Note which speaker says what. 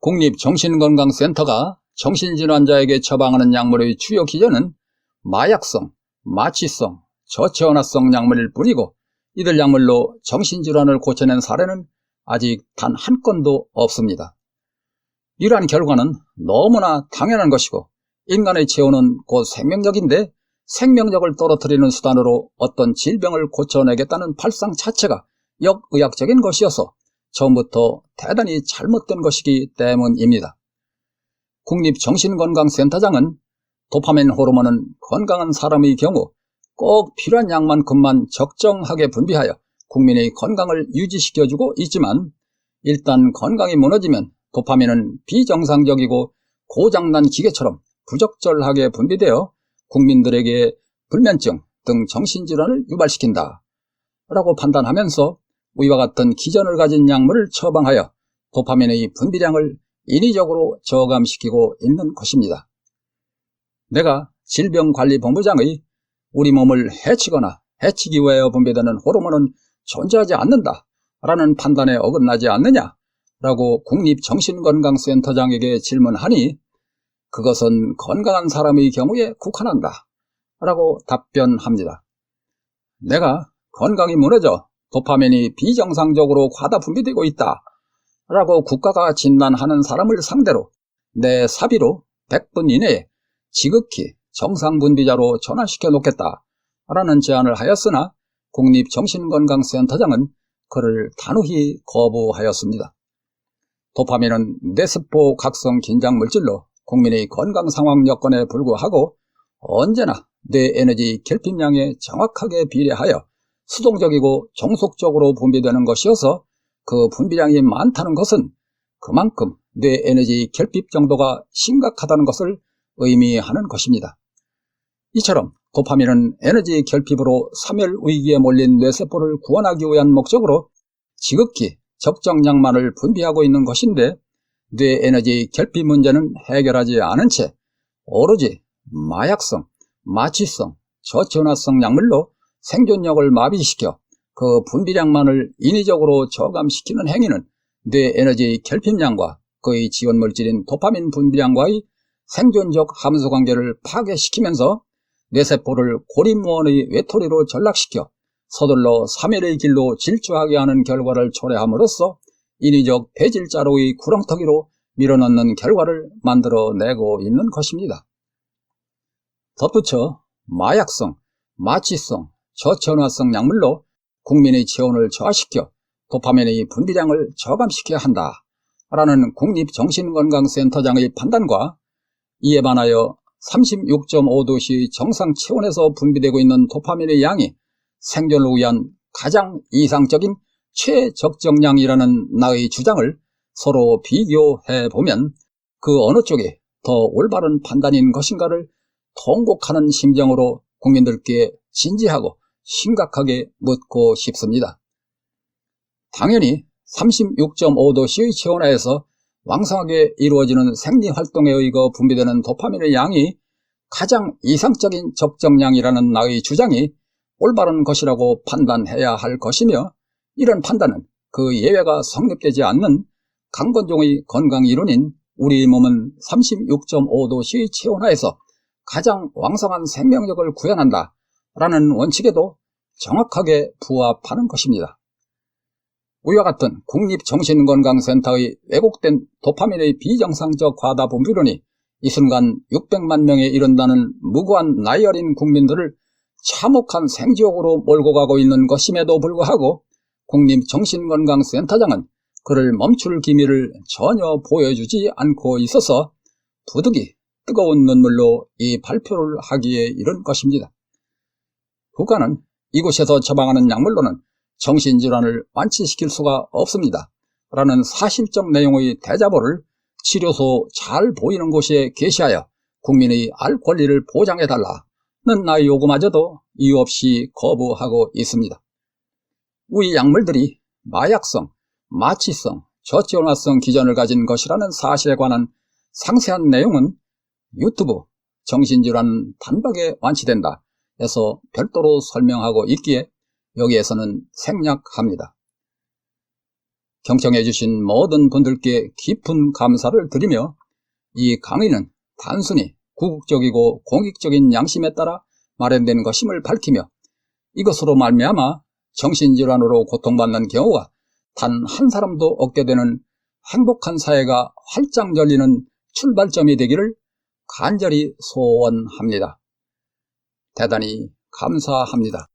Speaker 1: 국립정신건강센터가 정신질환자에게 처방하는 약물의 주요 기전은 마약성, 마취성, 저체온화성 약물일 뿐이고 이들 약물로 정신질환을 고쳐낸 사례는 아직 단 한 건도 없습니다. 이러한 결과는 너무나 당연한 것이고 인간의 체온은 곧 생명력인데 생명력을 떨어뜨리는 수단으로 어떤 질병을 고쳐내겠다는 발상 자체가 역의학적인 것이어서 처음부터 대단히 잘못된 것이기 때문입니다. 국립정신건강센터장은 도파민 호르몬은 건강한 사람의 경우 꼭 필요한 양만큼만 적정하게 분비하여 국민의 건강을 유지시켜주고 있지만 일단 건강이 무너지면 도파민은 비정상적이고 고장난 기계처럼 부적절하게 분비되어 국민들에게 불면증 등 정신질환을 유발시킨다 라고 판단하면서 위와 같은 기전을 가진 약물을 처방하여 도파민의 분비량을 인위적으로 저감시키고 있는 것입니다. 내가 질병관리본부장의 우리 몸을 해치거나 해치기 위하여 분비되는 호르몬은 존재하지 않는다 라는 판단에 어긋나지 않느냐 라고 국립정신건강센터장에게 질문하니 그것은 건강한 사람의 경우에 국한한다 라고 답변합니다. 내가 건강이 무너져 도파민이 비정상적으로 과다 분비되고 있다 라고 국가가 진단하는 사람을 상대로 내 사비로 100분 이내에 지극히 정상 분비자로 전환시켜 놓겠다 라는 제안을 하였으나 국립정신건강센터장은 그를 단호히 거부하였습니다. 도파민은 뇌세포 각성 긴장물질로 국민의 건강 상황 여건에 불구하고 언제나 뇌 에너지 결핍량에 정확하게 비례하여 수동적이고 종속적으로 분비되는 것이어서 그 분비량이 많다는 것은 그만큼 뇌 에너지 결핍 정도가 심각하다는 것을 의미하는 것입니다. 이처럼 도파민은 에너지 결핍으로 사멸 위기에 몰린 뇌세포를 구원하기 위한 목적으로 지극히 적정량만을 분비하고 있는 것인데 뇌 에너지 결핍 문제는 해결하지 않은 채 오로지 마약성, 마취성, 저체온화성 약물로 생존력을 마비시켜 그 분비량만을 인위적으로 저감시키는 행위는 뇌 에너지 결핍량과 그의 지원물질인 도파민 분비량과의 생존적 함수관계를 파괴시키면서 뇌세포를 고립무원의 외톨이로 전락시켜 서둘러 사멸의 길로 질주하게 하는 결과를 초래함으로써 인위적 배질자루의 구렁텅이로 밀어넣는 결과를 만들어내고 있는 것입니다. 덧붙여 마약성, 마취성, 저체온화성 약물로 국민의 체온을 저하시켜 도파민의 분비량을 저감시켜야 한다 라는 국립정신건강센터장의 판단과 이에 반하여 36.5도씨 정상 체온에서 분비되고 있는 도파민의 양이 생존을 위한 가장 이상적인 최적정량이라는 나의 주장을 서로 비교해보면 그 어느 쪽이 더 올바른 판단인 것인가를 통곡하는 심정으로 국민들께 진지하고 심각하게 묻고 싶습니다. 당연히 36.5도씨의 체온하에서 왕성하게 이루어지는 생리활동에 의거 분비되는 도파민의 양이 가장 이상적인 적정량이라는 나의 주장이 올바른 것이라고 판단해야 할 것이며 이런 판단은 그 예외가 성립되지 않는 강건종의 건강이론인 우리 몸은 36.5도씨의 체온하에서 가장 왕성한 생명력을 구현한다 라는 원칙에도 정확하게 부합하는 것입니다. 위와 같은 국립정신건강센터의 왜곡된 도파민의 비정상적 과다 분비론이 이 순간 600만 명에 이른다는 무고한 나이 어린 국민들을 참혹한 생지옥으로 몰고 가고 있는 것임에도 불구하고 국립정신건강센터장은 그를 멈출 기미를 전혀 보여주지 않고 있어서 부득이 뜨거운 눈물로 이 발표를 하기에 이른 것입니다. 국가는 이곳에서 처방하는 약물로는 정신질환을 완치시킬 수가 없습니다 라는 사실적 내용의 대자보를 치료소 잘 보이는 곳에 게시하여 국민의 알 권리를 보장해달라는 나의 요구마저도 이유 없이 거부하고 있습니다. 위 약물들이 마약성, 마취성, 저체온화성 기전을 가진 것이라는 사실에 관한 상세한 내용은 유튜브 정신질환 단박에 완치된다 에서 별도로 설명하고 있기에 여기에서는 생략합니다. 경청해주신 모든 분들께 깊은 감사를 드리며 이 강의는 단순히 구국적이고 공익적인 양심에 따라 마련된 것임을 밝히며 이것으로 말미암아 정신질환으로 고통받는 경우가 단 한 사람도 없게 되는 행복한 사회가 활짝 열리는 출발점이 되기를 간절히 소원합니다. 대단히 감사합니다.